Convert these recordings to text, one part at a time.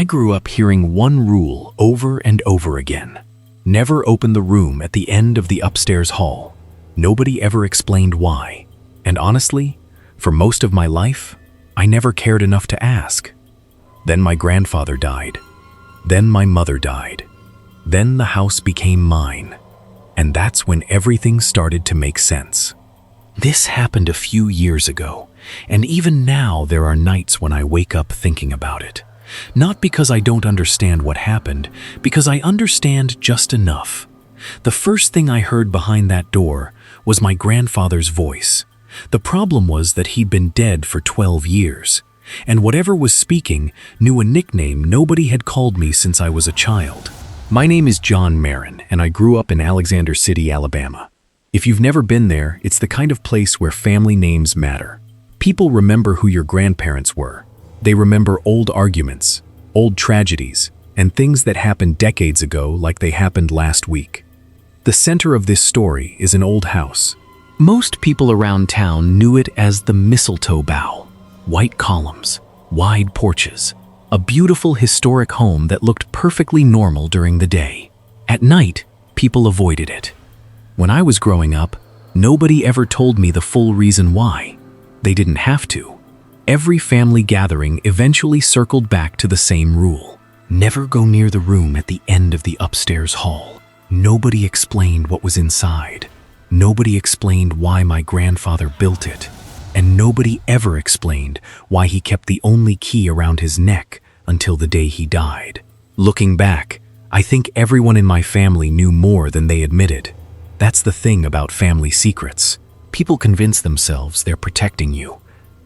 I grew up hearing one rule over and over again. Never open the room at the end of the upstairs hall. Nobody ever explained why. And honestly, for most of my life, I never cared enough to ask. Then my grandfather died. Then my mother died. Then the house became mine. And that's when everything started to make sense. This happened a few years ago, and even now there are nights when I wake up thinking about it. Not because I don't understand what happened, because I understand just enough. The first thing I heard behind that door was my grandfather's voice. The problem was that he'd been dead for 12 years, and whatever was speaking knew a nickname nobody had called me since I was a child. My name is John Marron, and I grew up in Alexander City, Alabama. If you've never been there, it's the kind of place where family names matter. People remember who your grandparents were. They remember old arguments, old tragedies, and things that happened decades ago like they happened last week. The center of this story is an old house. Most people around town knew it as the Mistletoe Bough. White columns, wide porches, a beautiful historic home that looked perfectly normal during the day. At night, people avoided it. When I was growing up, nobody ever told me the full reason why. They didn't have to. Every family gathering eventually circled back to the same rule. Never go near the room at the end of the upstairs hall. Nobody explained what was inside. Nobody explained why my grandfather built it. And nobody ever explained why he kept the only key around his neck until the day he died. Looking back, I think everyone in my family knew more than they admitted. That's the thing about family secrets. People convince themselves they're protecting you.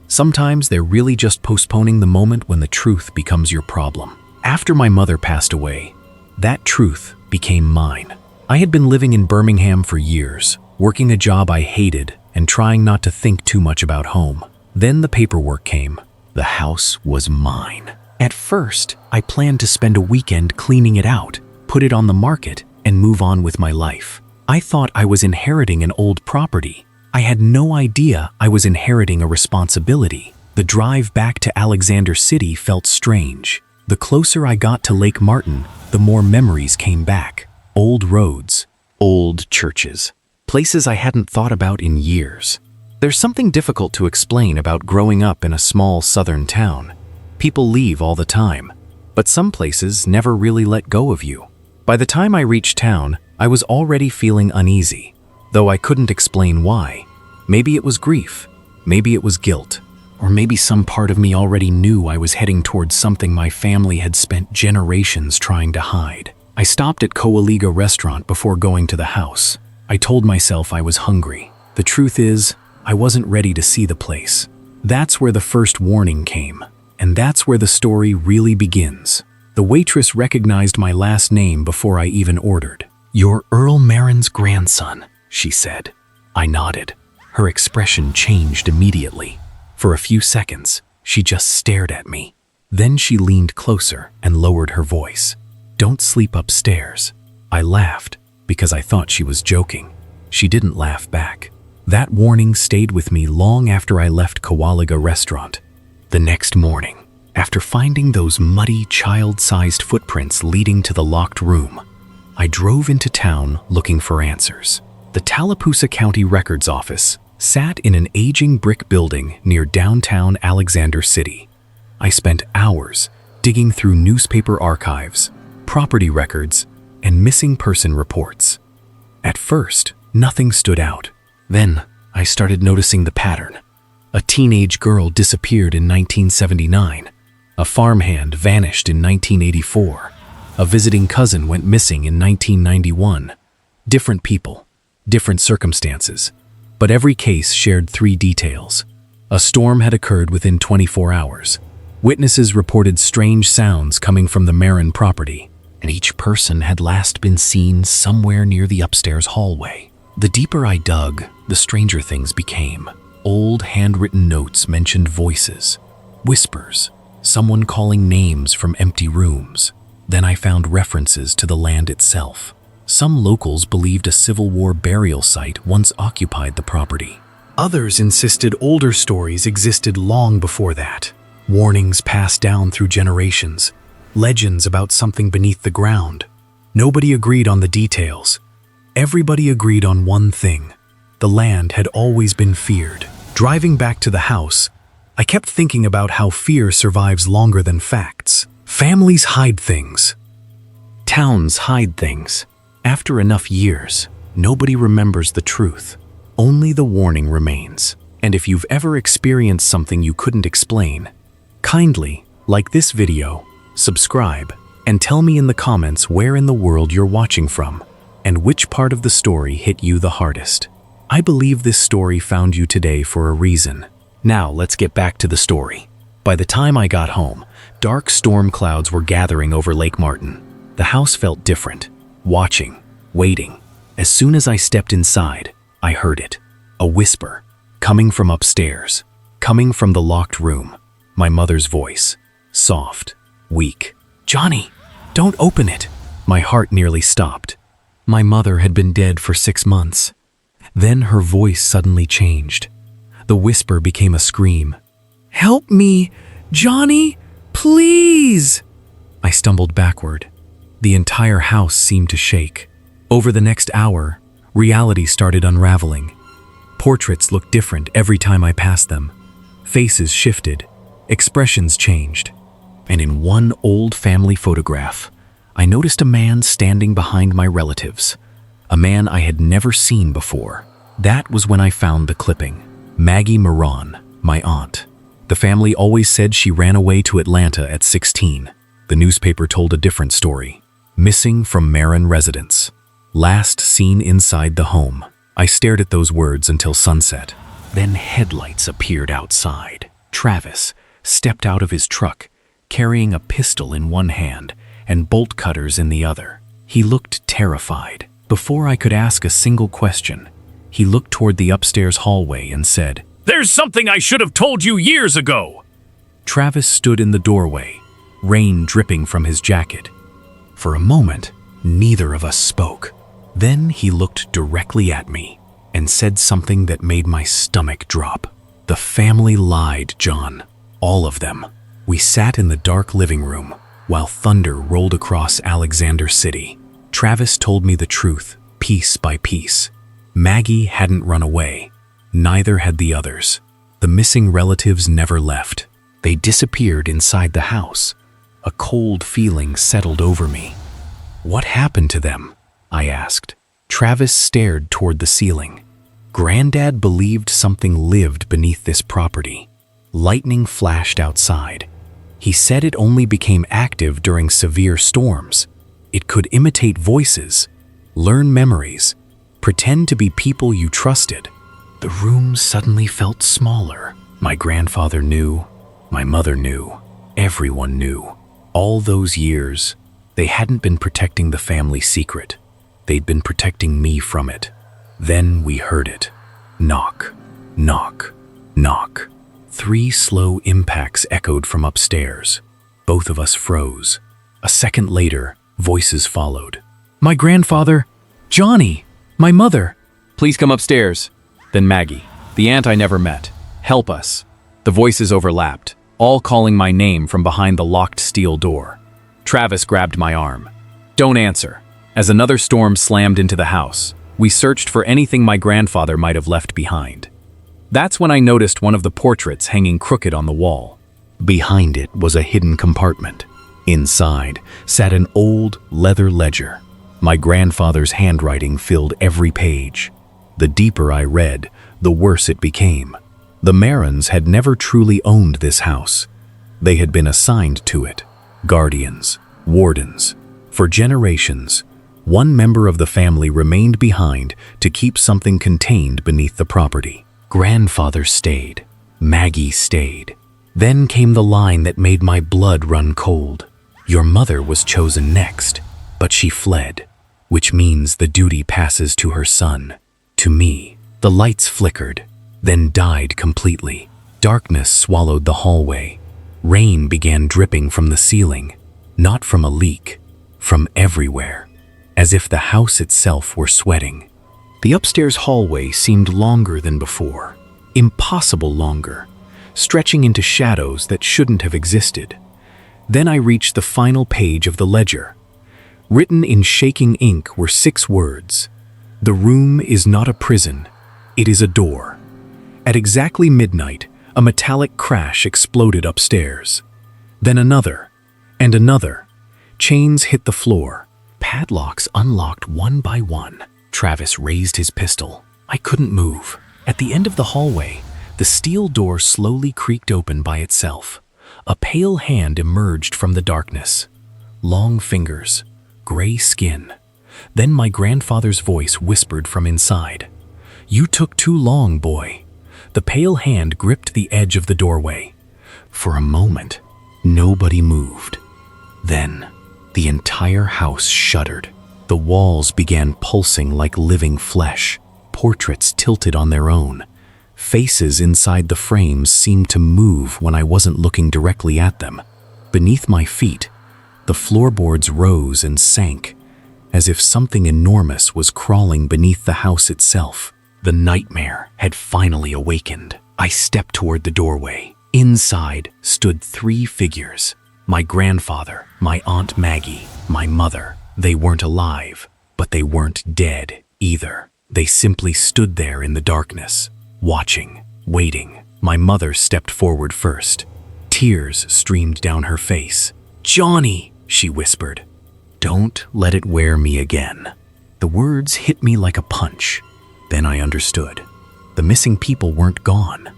Sometimes they're really just postponing the moment when the truth becomes your problem. After my mother passed away, that truth became mine. I had been living in Birmingham for years, working a job I hated and trying not to think too much about home. Then the paperwork came. The house was mine. At first, I planned to spend a weekend cleaning it out, put it on the market, and move on with my life. I thought I was inheriting an old property. I had no idea I was inheriting a responsibility. The drive back to Alexander City felt strange. The closer I got to Lake Martin, the more memories came back. Old roads, old churches, places I hadn't thought about in years. There's something difficult to explain about growing up in a small southern town. People leave all the time, but some places never really let go of you. By the time I reached town, I was already feeling uneasy, though I couldn't explain why. Maybe it was grief, maybe it was guilt, or maybe some part of me already knew I was heading towards something my family had spent generations trying to hide. I stopped at Coaliga restaurant before going to the house. I told myself I was hungry. The truth is, I wasn't ready to see the place. That's where the first warning came, and that's where the story really begins. The waitress recognized my last name before I even ordered. "You're Earl Marron's grandson," she said. I nodded. Her expression changed immediately. For a few seconds, she just stared at me. Then she leaned closer and lowered her voice. "Don't sleep upstairs." I laughed because I thought she was joking. She didn't laugh back. That warning stayed with me long after I left Coaliga restaurant. The next morning, after finding those muddy, child-sized footprints leading to the locked room, I drove into town looking for answers. The Tallapoosa County Records Office sat in an aging brick building near downtown Alexander City. I spent hours digging through newspaper archives, property records, and missing person reports. At first, nothing stood out. Then, I started noticing the pattern. A teenage girl disappeared in 1979. A farmhand vanished in 1984. A visiting cousin went missing in 1991. Different people, different circumstances, but every case shared three details. A storm had occurred within 24 hours. Witnesses reported strange sounds coming from the Marron property, and each person had last been seen somewhere near the upstairs hallway. The deeper I dug, the stranger things became. Old handwritten notes mentioned voices, whispers, someone calling names from empty rooms. Then I found references to the land itself. Some locals believed a Civil War burial site once occupied the property. Others insisted older stories existed long before that. Warnings passed down through generations. legends about something beneath the ground. Nobody agreed on the details. Everybody agreed on one thing. The land had always been feared. Driving back to the house, I kept thinking about how fear survives longer than facts. Families hide things. Towns hide things. After enough years, nobody remembers the truth. Only the warning remains. And if you've ever experienced something you couldn't explain, kindly like this video, subscribe, and tell me in the comments where in the world you're watching from and which part of the story hit you the hardest. I believe this story found you today for a reason. Now let's get back to the story. By the time I got home, dark storm clouds were gathering over Lake Martin. The house felt different. Watching, waiting. As soon as I stepped inside, I heard it. A whisper, coming from upstairs, coming from the locked room. My mother's voice, soft, weak. "Johnny, don't open it." My heart nearly stopped. My mother had been dead for 6 months. Then her voice suddenly changed. The whisper became a scream. "Help me, Johnny, please!" I stumbled backward. The entire house seemed to shake. Over the next hour, reality started unraveling. Portraits looked different every time I passed them. Faces shifted, expressions changed. And in one old family photograph, I noticed a man standing behind my relatives. A man I had never seen before. That was when I found the clipping. Maggie Marron, my aunt. The family always said she ran away to Atlanta at 16. The newspaper told a different story. Missing from Marron residence. Last seen inside the home. I stared at those words until sunset. Then headlights appeared outside. Travis stepped out of his truck, carrying a pistol in one hand and bolt cutters in the other. He looked terrified. Before I could ask a single question, he looked toward the upstairs hallway and said, "There's something I should have told you years ago." Travis stood in the doorway, rain dripping from his jacket. For a moment, neither of us spoke. Then he looked directly at me and said something that made my stomach drop. "The family lied, John. All of them." We sat in the dark living room while thunder rolled across Alexander City. Travis told me the truth, piece by piece. Maggie hadn't run away. Neither had the others. The missing relatives never left. They disappeared inside the house. A cold feeling settled over me. "What happened to them?" I asked. Travis stared toward the ceiling. Granddad believed something lived beneath this property. Lightning flashed outside. He said it only became active during severe storms. It could imitate voices, learn memories, pretend to be people you trusted. The room suddenly felt smaller. My grandfather knew. My mother knew. Everyone knew. All those years, they hadn't been protecting the family secret. They'd been protecting me from it. Then we heard it. Knock, knock, knock. 3 slow impacts echoed from upstairs. Both of us froze. A second later, voices followed. "My grandfather! Johnny! My mother!" "Please come upstairs." Then Maggie, the aunt I never met. "Help us." The voices overlapped, all calling my name from behind the locked steel door. Travis grabbed my arm. "Don't answer." As another storm slammed into the house, we searched for anything my grandfather might have left behind. That's when I noticed one of the portraits hanging crooked on the wall. Behind it was a hidden compartment. Inside sat an old leather ledger. My grandfather's handwriting filled every page. The deeper I read, the worse it became. The Marrons had never truly owned this house. They had been assigned to it. Guardians, wardens. For generations, one member of the family remained behind to keep something contained beneath the property. Grandfather stayed. Maggie stayed. Then came the line that made my blood run cold. Your mother was chosen next, but she fled, which means the duty passes to her son, to me. The lights flickered, then died completely. Darkness swallowed the hallway. Rain began dripping from the ceiling, not from a leak, from everywhere, as if the house itself were sweating. The upstairs hallway seemed longer than before, impossible longer, stretching into shadows that shouldn't have existed. Then I reached the final page of the ledger. Written in shaking ink were 6 words. The room is not a prison, it is a door. At exactly midnight, a metallic crash exploded upstairs. Then another, and another. Chains hit the floor. Padlocks unlocked one by one. Travis raised his pistol. I couldn't move. At the end of the hallway, the steel door slowly creaked open by itself. A pale hand emerged from the darkness. Long fingers, gray skin. Then my grandfather's voice whispered from inside. "You took too long, boy." The pale hand gripped the edge of the doorway. For a moment, nobody moved. Then, the entire house shuddered. The walls began pulsing like living flesh. Portraits tilted on their own. Faces inside the frames seemed to move when I wasn't looking directly at them. Beneath my feet, the floorboards rose and sank, as if something enormous was crawling beneath the house itself. The nightmare had finally awakened. I stepped toward the doorway. Inside stood 3 figures. My grandfather, my Aunt Maggie, my mother. They weren't alive, but they weren't dead either. They simply stood there in the darkness, watching, waiting. My mother stepped forward first. Tears streamed down her face. "Johnny," she whispered, "don't let it wear me again." The words hit me like a punch. Then I understood. The missing people weren't gone.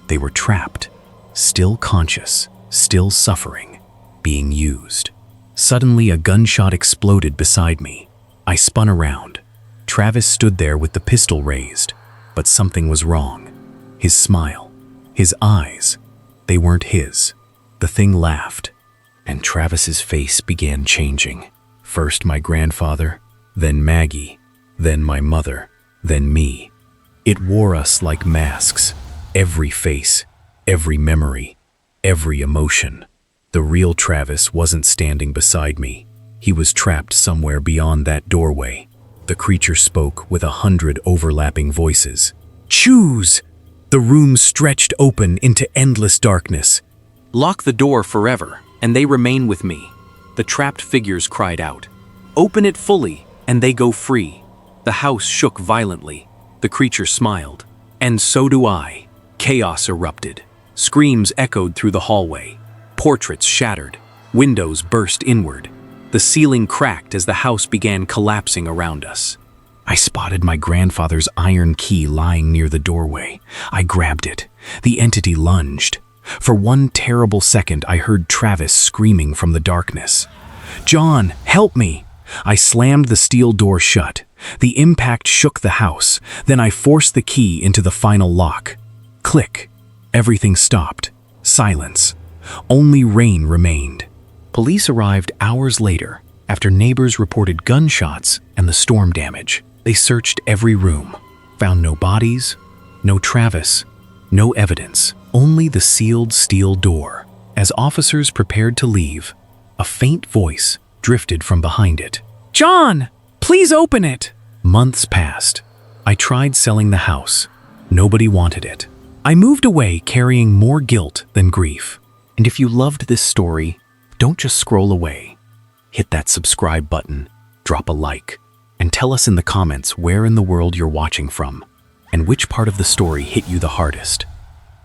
They were trapped, still conscious, still suffering, being used. Suddenly, a gunshot exploded beside me. I spun around. Travis stood there with the pistol raised, but something was wrong. His smile, his eyes, they weren't his. The thing laughed, and Travis's face began changing. First my grandfather, then Maggie, then my mother, then me. It wore us like masks, every face, every memory, every emotion. The real Travis wasn't standing beside me. He was trapped somewhere beyond that doorway. The creature spoke with 100 overlapping voices. "Choose!" The room stretched open into endless darkness. Lock the door forever, and they remain with me. The trapped figures cried out. Open it fully, and they go free. The house shook violently. The creature smiled. And so do I. Chaos erupted. Screams echoed through the hallway. Portraits shattered. Windows burst inward. The ceiling cracked as the house began collapsing around us. I spotted my grandfather's iron key lying near the doorway. I grabbed it. The entity lunged. For one terrible second, I heard Travis screaming from the darkness. "John, help me!" I slammed the steel door shut. The impact shook the house. Then I forced the key into the final lock. Click. Everything stopped. Silence. Only rain remained. Police arrived hours later, after neighbors reported gunshots and the storm damage. They searched every room, found no bodies, no Travis, no evidence, only the sealed steel door. As officers prepared to leave, a faint voice drifted from behind it. "John, please open it!" Months passed. I tried selling the house. Nobody wanted it. I moved away carrying more guilt than grief. And if you loved this story, don't just scroll away. Hit that subscribe button, drop a like, and tell us in the comments where in the world you're watching from, and which part of the story hit you the hardest.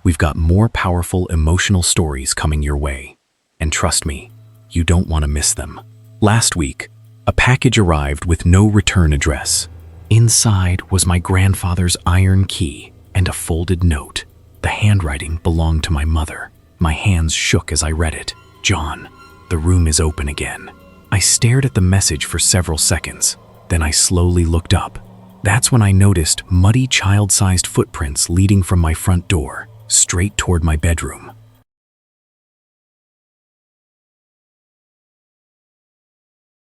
We've got more powerful emotional stories coming your way. And trust me, you don't want to miss them. Last week, a package arrived with no return address. Inside was my grandfather's iron key and a folded note. The handwriting belonged to my mother. My hands shook as I read it. "John, the room is open again." I stared at the message for several seconds. Then I slowly looked up. That's when I noticed muddy child-sized footprints leading from my front door, straight toward my bedroom.